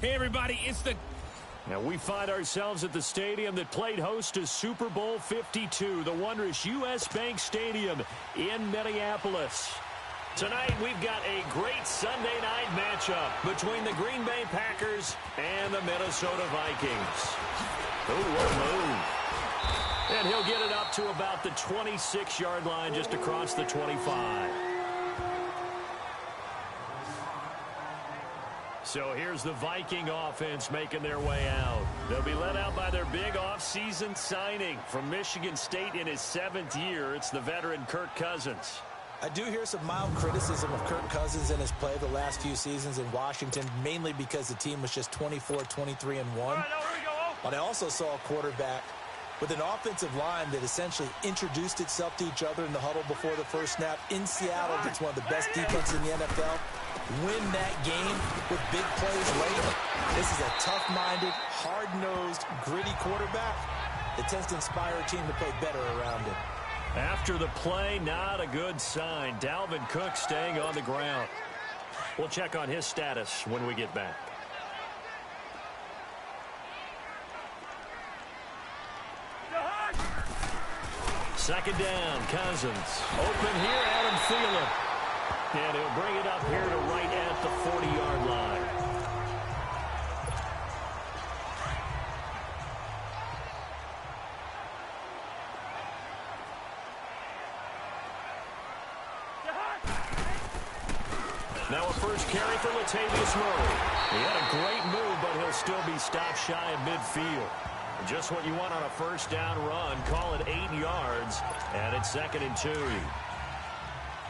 Hey, everybody, it's the... Now we find ourselves at the stadium that played host to Super Bowl 52, the wondrous U.S. Bank Stadium in Minneapolis. Tonight we've got a great Sunday night matchup between the Green Bay Packers and the Minnesota Vikings. Ooh, what a move. And he'll get it up to about the 26-yard line just across the 25. So here's the Viking offense making their way out. They'll be led out by their big offseason signing from Michigan State in his 7th year. It's the veteran Kirk Cousins. I do hear some mild criticism of Kirk Cousins and his play the last few seasons in Washington, mainly because the team was just 24-23-1. But I also saw a quarterback with an offensive line that essentially introduced itself to each other in the huddle before the first snap. In Seattle, it's one of the best defenses in the NFL. Win that game with big plays late. This is a tough-minded, hard-nosed, gritty quarterback that tends to inspire a team to play better around him. After the play, not a good sign. Dalvin Cook staying on the ground. We'll check on his status when we get back. Second down, Cousins. Open here, Adam Thielen. And he'll bring it up here to right at the 40-yard line. Now a first carry for Latavius Murray. He had a great move, but he'll still be stopped shy of midfield. Just what you want on a first down run. Call it 8 yards, and it's 2nd and 2.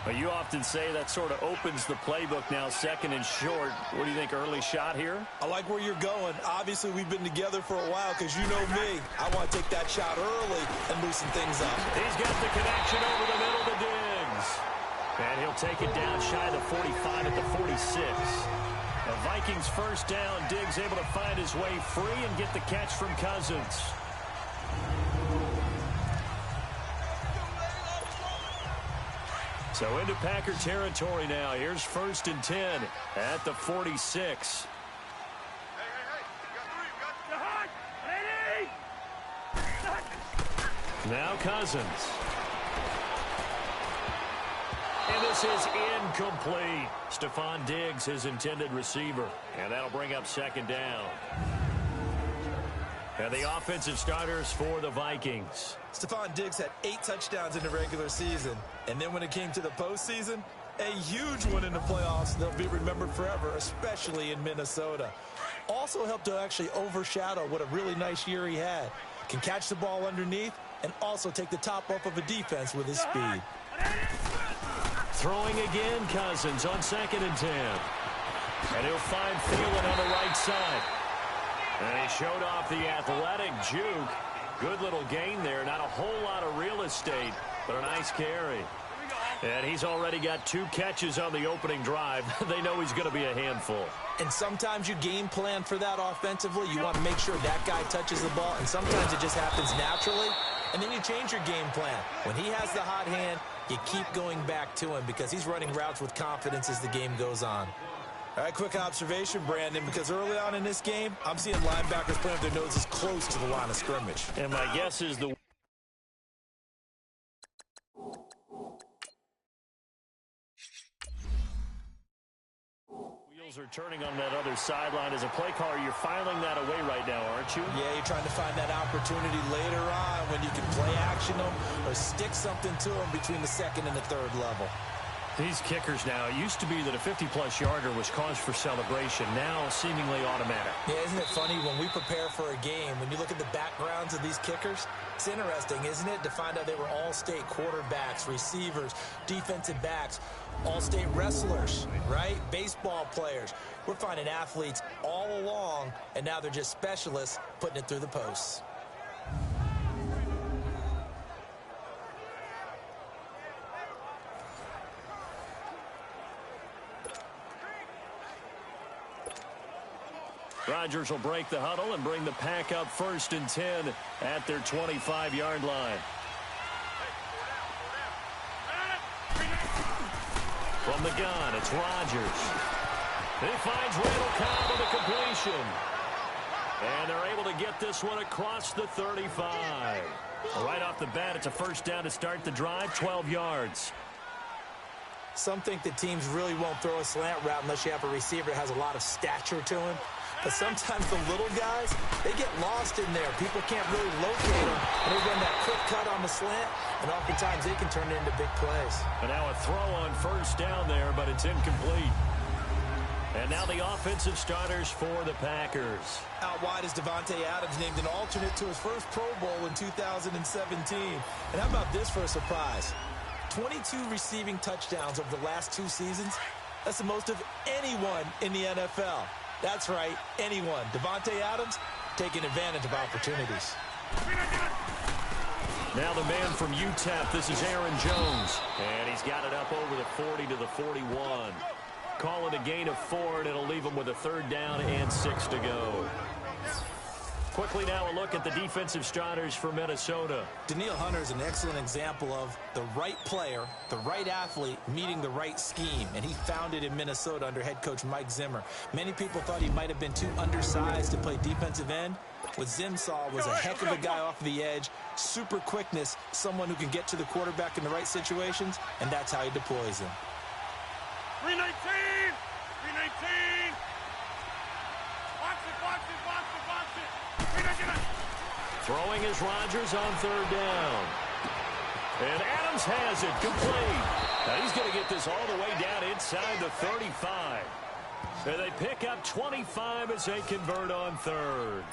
But you often say that sort of opens the playbook now, 2nd and short. What do you think, early shot here? I like where you're going. Obviously, we've been together for a while because you know me. I want to take that shot early and loosen things up. He's got the connection over the middle to Diggs. And he'll take it down shy of the 45 at the 46. The Vikings first down. Diggs able to find his way free and get the catch from Cousins. So into Packer territory now. Here's 1st and 10 at the 46. Now Cousins. And this is incomplete. Stephon Diggs, his intended receiver. And that'll bring up 2nd down. And the offensive starters for the Vikings. Stephon Diggs had 8 touchdowns in the regular season. And then when it came to the postseason, a huge one in the playoffs. They'll be remembered forever, especially in Minnesota. Also helped to actually overshadow what a really nice year he had. Can catch the ball underneath and also take the top off of a defense with his speed. Throwing again, Cousins on 2nd and 10. And he'll find Thielen on the right side. And he showed off the athletic juke. Good little gain there. Not a whole lot of real estate, but a nice carry. And he's already got 2 catches on the opening drive. They know he's going to be a handful. And sometimes you game plan for that offensively. You want to make sure that guy touches the ball, and sometimes it just happens naturally. And then you change your game plan. When he has the hot hand, you keep going back to him because he's running routes with confidence as the game goes on. All right, quick observation, Brandon, because early on in this game, I'm seeing linebackers playing with their noses close to the line of scrimmage. And my guess is the wheels are turning on that other sideline. As a play caller, you're filing that away right now, aren't you? Yeah, you're trying to find that opportunity later on when you can play action them or stick something to them between the 2nd and the 3rd level. These kickers now, it used to be that a 50-plus yarder was cause for celebration. Now, seemingly automatic. Yeah, isn't it funny when we prepare for a game, when you look at the backgrounds of these kickers, it's interesting, isn't it, to find out they were all-state quarterbacks, receivers, defensive backs, all-state wrestlers, right? Baseball players. We're finding athletes all along, and now they're just specialists putting it through the posts. Rodgers will break the huddle and bring the pack up 1st and 10 at their 25-yard line. From the gun, it's Rodgers. He finds Randall Cobb with a completion. And they're able to get this one across the 35. Right off the bat, it's a first down to start the drive, 12 yards. Some think that teams really won't throw a slant route unless you have a receiver that has a lot of stature to him. But sometimes the little guys, they get lost in there. People can't really locate them. And they run that quick cut on the slant, and oftentimes they can turn it into big plays. And now a throw on first down there, but it's incomplete. And now the offensive starters for the Packers. Out wide is Davante Adams, named an alternate to his first Pro Bowl in 2017. And how about this for a surprise? 22 receiving touchdowns over the last 2 seasons. That's the most of anyone in the NFL. That's right, anyone. Davante Adams taking advantage of opportunities. Now the man from UTEP, this is Aaron Jones. And he's got it up over the 40 to the 41. Call it a gain of 4, and it'll leave him with a third down and 6 to go. Quickly now a look at the defensive starters for Minnesota. Danielle Hunter is an excellent example of the right player, the right athlete, meeting the right scheme. And he found it in Minnesota under head coach Mike Zimmer. Many people thought he might have been too undersized to play defensive end. What Zim saw was a heck of a guy off the edge, super quickness, someone who can get to the quarterback in the right situations, and that's how he deploys him. 319! 319! Box it, box it, box it, box it! 319! Throwing is Rodgers on third down. And Adams has it, complete. Now he's going to get this all the way down inside the 35. And they pick up 25 as they convert on third.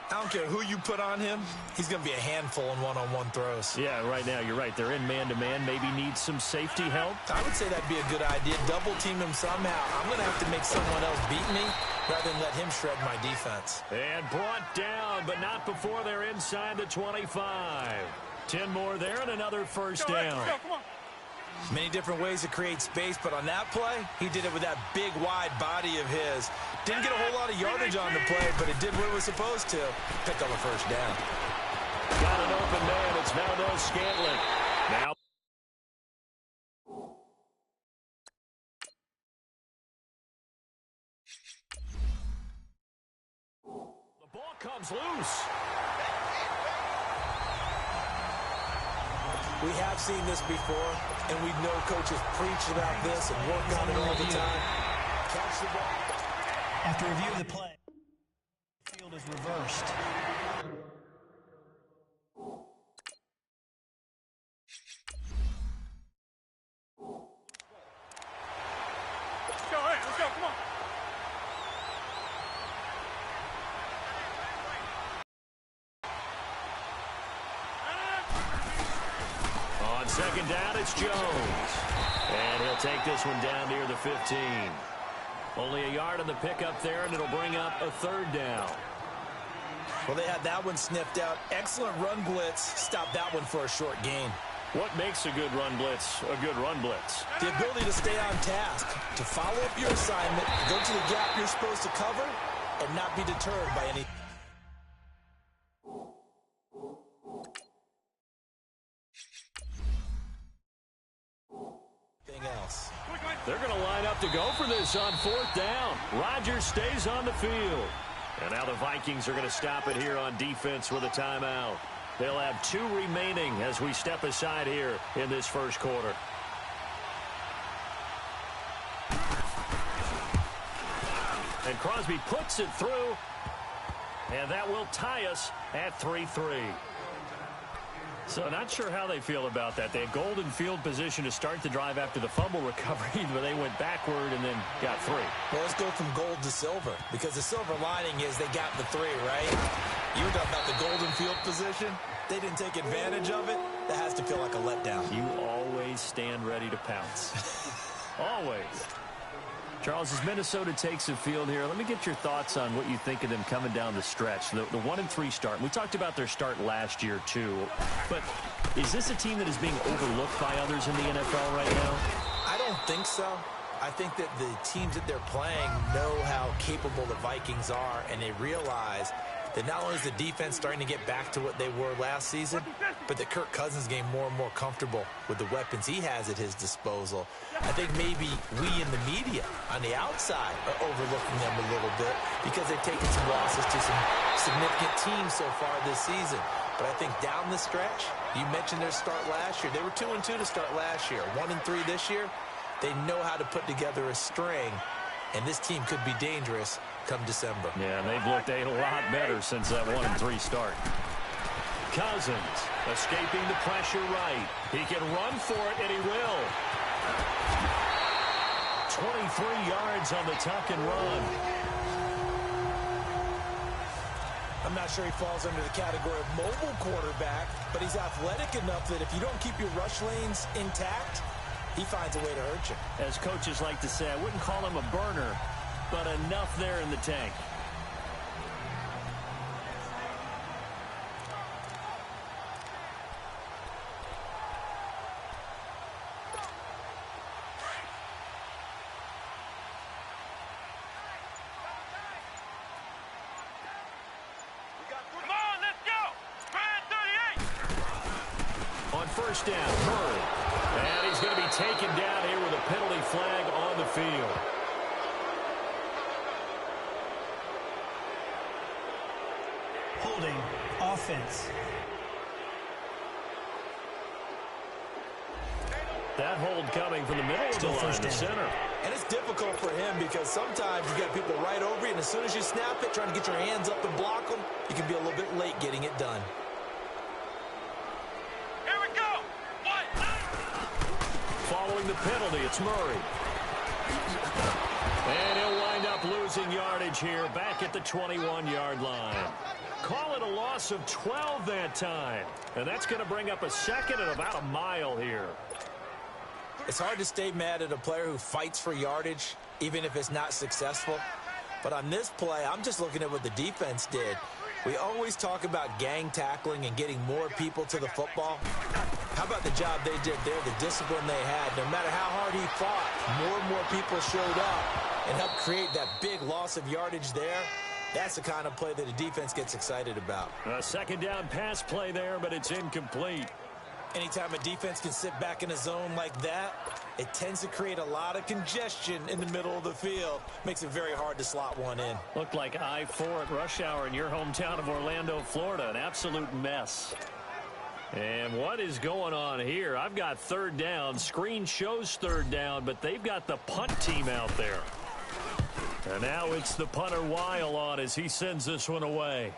I don't care who you put on him. He's going to be a handful in one-on-one throws. Yeah, right now, you're right. They're in man-to-man. Maybe need some safety help. I would say that'd be a good idea. Double team him somehow. I'm going to have to make someone else beat me rather than let him shred my defense. And brought down, but not before they're inside the 25. 10 more there and another first down. Come on. Many different ways to create space, but on that play, he did it with that big, wide body of his. Didn't get a whole lot of yardage on the play, but it did what it was supposed to. Picked up a first down. Got an open man. It's Valdez Scantling. Now. The ball comes loose. We have seen this before, and we know coaches preach about this and work on it all the time. Catch the ball. After reviewing the play, the field is reversed. Let's go, hey, let's go, come on. On second down, it's Jones. And he'll take this one down near the 15. Only a yard on the pickup there, and it'll bring up a third down. Well, they had that one sniffed out. Excellent run blitz. Stop that one for a short gain. What makes a good run blitz a good run blitz? The ability to stay on task, to follow up your assignment, go to the gap you're supposed to cover, and not be deterred by any. Else. They're going to line up to go for this on fourth down. Rodgers stays on the field. And now the Vikings are going to stop it here on defense with a timeout. They'll have 2 remaining as we step aside here in this first quarter. And Crosby puts it through. And that will tie us at 3-3. So not sure how they feel about that. They had golden field position to start the drive after the fumble recovery, but they went backward and then got 3. Well, let's go from gold to silver, because the silver lining is they got the 3, right? You were talking about the golden field position. They didn't take advantage of it. That has to feel like a letdown. You always stand ready to pounce. Always. Charles, as Minnesota takes the field here, let me get your thoughts on what you think of them coming down the stretch. The 1-3 start. We talked about their start last year, too. But is this a team that is being overlooked by others in the NFL right now? I don't think so. I think that the teams that they're playing know how capable the Vikings are, and they realize that not only is the defense starting to get back to what they were last season, but that Kirk Cousins getting more and more comfortable with the weapons he has at his disposal. I think maybe we in the media on the outside are overlooking them a little bit because they've taken some losses to some significant teams so far this season. But I think down the stretch, you mentioned their start last year. They were 2-2 to start last year, 1-3 this year. They know how to put together a string, and this team could be dangerous come December. Yeah, and they've looked a lot better since that 1-3 start. Cousins escaping the pressure right. He can run for it, and he will. 23 yards on the tuck and run. I'm not sure he falls under the category of mobile quarterback, but he's athletic enough that if you don't keep your rush lanes intact, he finds a way to hurt you. As coaches like to say, I wouldn't call him a burner, but enough there in the tank. Come on, let's go! Spread 38! On first down, Murray. And he's going to be taken down here with a penalty flag on the field. Holding offense. That hold coming from the middle of the line to center. And it's difficult for him because sometimes you got people right over you, and as soon as you snap it, trying to get your hands up and block them, you can be a little bit late getting it done. Here we go! Following the penalty, it's Murray. And he'll wind up losing yardage here back at the 21-yard line. Call it a loss of 12 that time. And that's going to bring up a second and about a mile here. It's hard to stay mad at a player who fights for yardage, even if it's not successful. But on this play, I'm just looking at what the defense did. We always talk about gang tackling and getting more people to the football. How about the job they did there, the discipline they had? No matter how hard he fought, more and more people showed up and helped create that big loss of yardage there. That's the kind of play that a defense gets excited about. A second down pass play there, but it's incomplete. Anytime a defense can sit back in a zone like that, it tends to create a lot of congestion in the middle of the field. Makes it very hard to slot one in. Looked like I-4 at rush hour in your hometown of Orlando, Florida. An absolute mess. And what is going on here? I've got third down. Screen shows third down, but they've got the punt team out there. And now it's the punter Weil on as he sends this one away.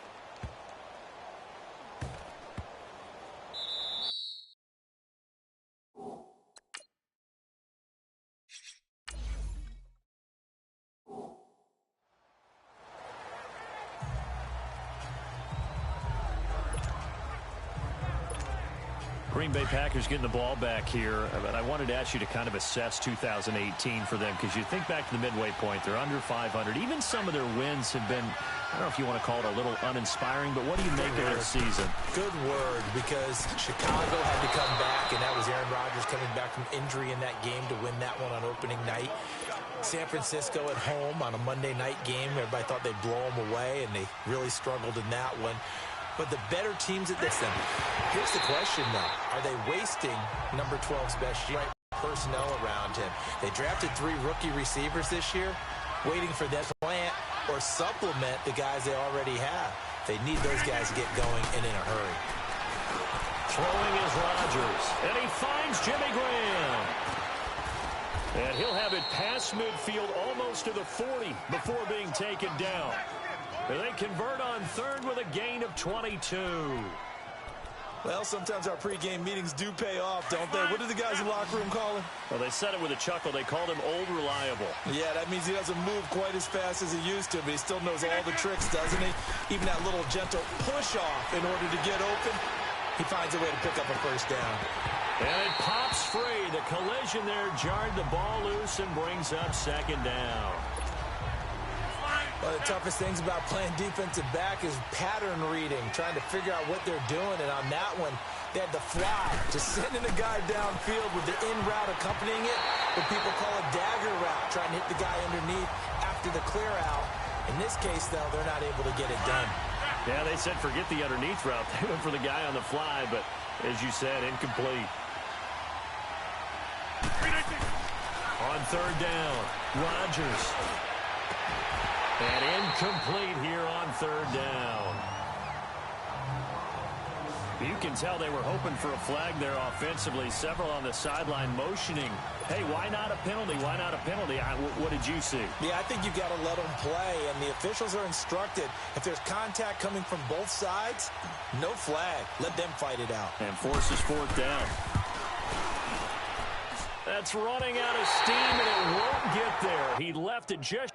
Green Bay Packers getting the ball back here, but I wanted to ask you to kind of assess 2018 for them because you think back to the midway point, they're under 500. Even some of their wins have been, I don't know if you want to call it a little uninspiring, but what do you make of their season? Good word, because Chicago had to come back, and that was Aaron Rodgers coming back from injury in that game to win that one on opening night. San Francisco at home on a Monday night game, everybody thought they'd blow them away, and they really struggled in that one. But the better teams at this them. Here's the question, though. Are they wasting number 12's best personnel around him? They drafted 3 rookie receivers this year, waiting for them to plant or supplement the guys they already have. They need those guys to get going and in a hurry. Throwing is Rodgers, and he finds Jimmy Graham. And he'll have it past midfield almost to the 40 before being taken down. They convert on third with a gain of 22. Well, sometimes our pregame meetings do pay off, don't they? What did the guys in the locker room call him? Well, they said it with a chuckle. They called him Old Reliable. Yeah, that means he doesn't move quite as fast as he used to, but he still knows all the tricks, doesn't he? Even that little gentle push-off in order to get open, he finds a way to pick up a first down. And it pops free. The collision there jarred the ball loose and brings up second down. One of the toughest things about playing defensive back is pattern reading, trying to figure out what they're doing. And on that one, they had the fly, just sending a guy downfield with the in route accompanying it, what people call a dagger route, trying to hit the guy underneath after the clear out. In this case, though, they're not able to get it done. Yeah, they said forget the underneath route. They went for the guy on the fly, but as you said, incomplete. On third down, Rodgers. And incomplete here on third down. You can tell they were hoping for a flag there offensively. Several on the sideline motioning. Hey, why not a penalty? Why not a penalty? What did you see? Yeah, I think you got to let them play, and the officials are instructed. If there's contact coming from both sides, no flag. Let them fight it out. And forces fourth down. That's running out of steam, and it won't get there. He left it just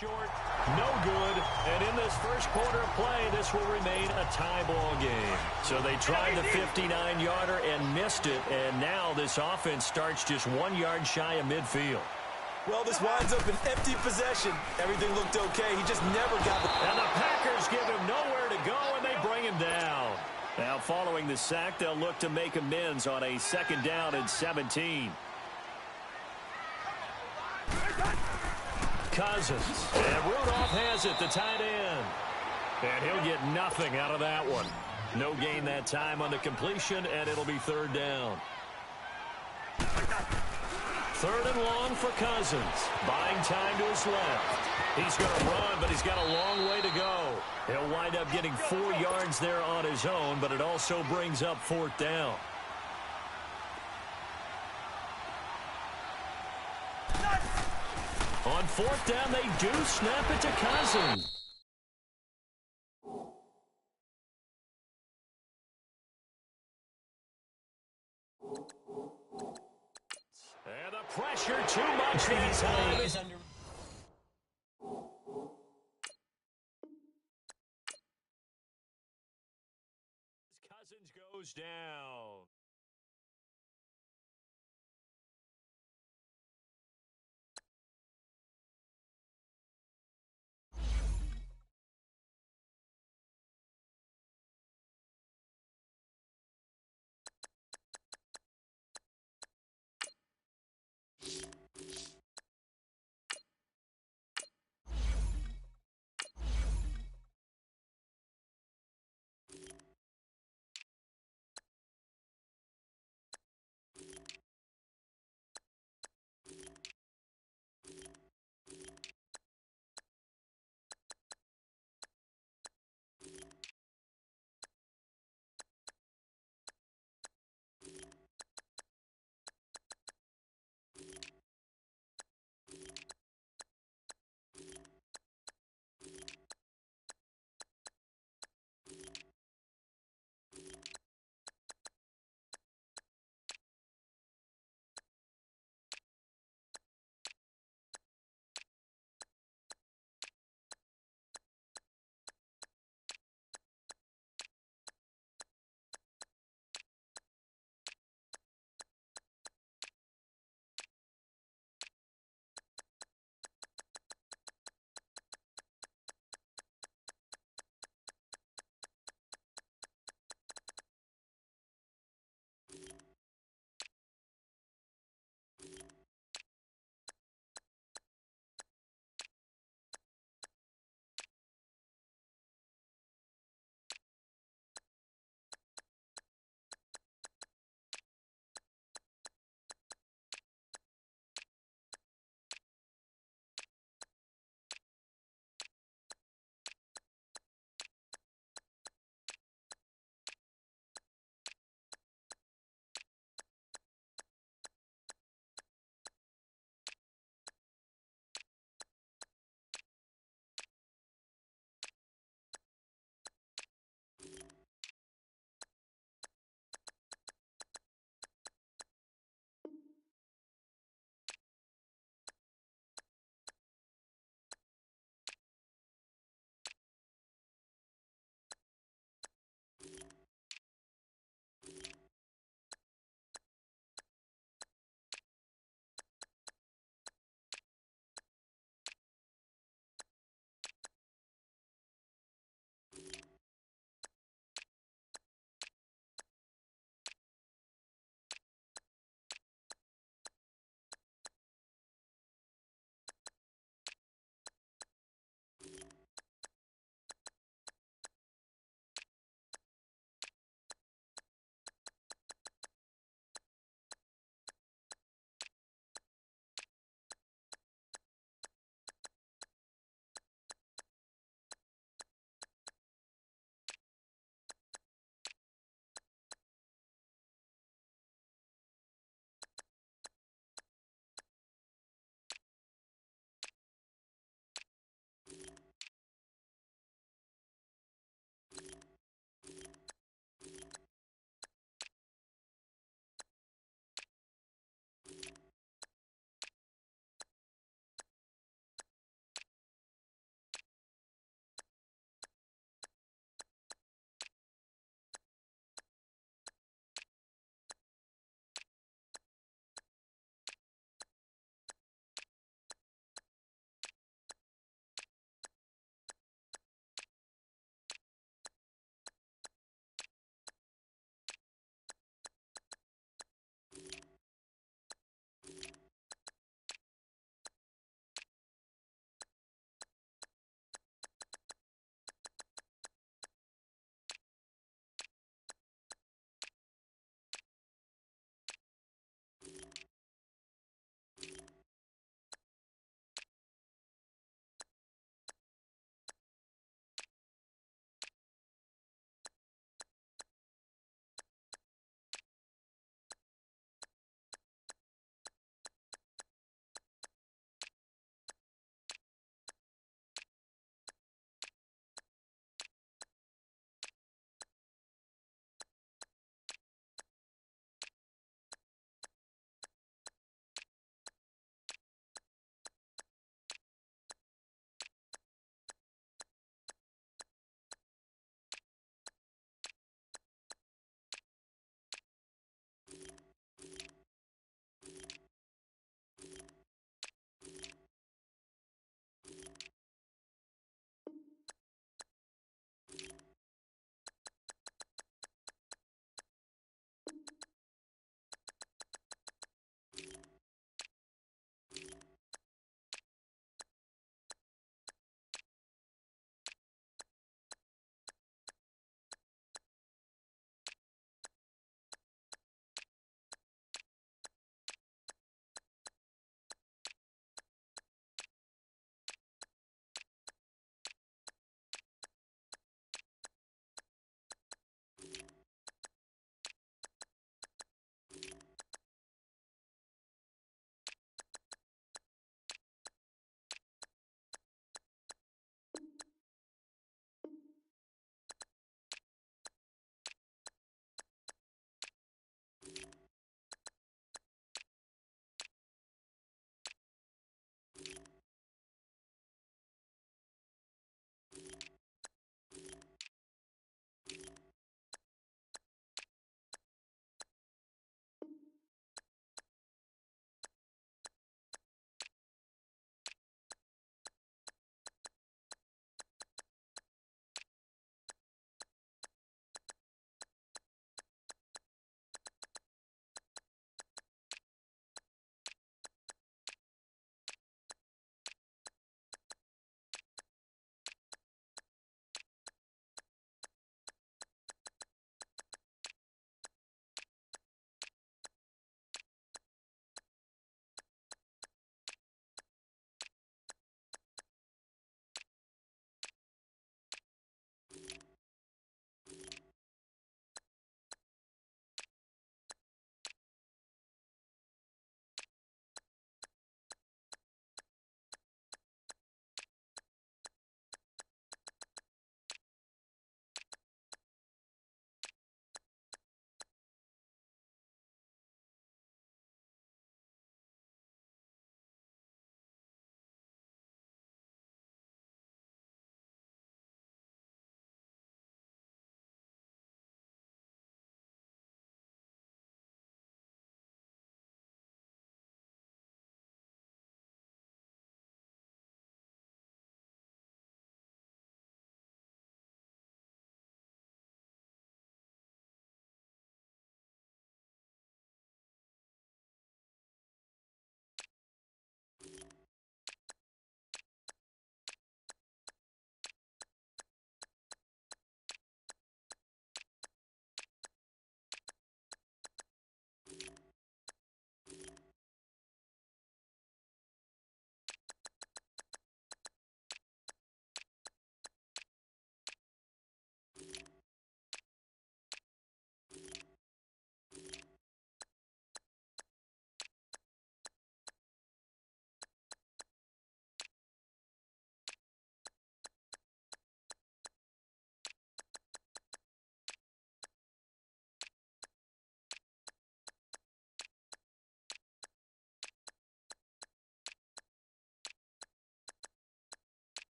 short, no good, and in this first quarter of play, this will remain a tie ball game. So they tried the 59-yarder and missed it, and now this offense starts just 1 yard shy of midfield. Well, this winds up an empty possession. Everything looked okay. He just never got the... And the Packers give him nowhere to go, and they bring him down. Now, following the sack, they'll look to make amends on a 2nd down and 17. Cousins. And Rudolph has it, the tight end. And he'll get nothing out of that one. No gain that time on the completion, and it'll be 3rd down. 3rd and long for Cousins. Buying time to his left. He's going to run, but he's got a long way to go. He'll wind up getting 4 yards there on his own, but it also brings up 4th down. On 4th down, they do snap it to Cousins. And the pressure too much that time. Cousins goes down.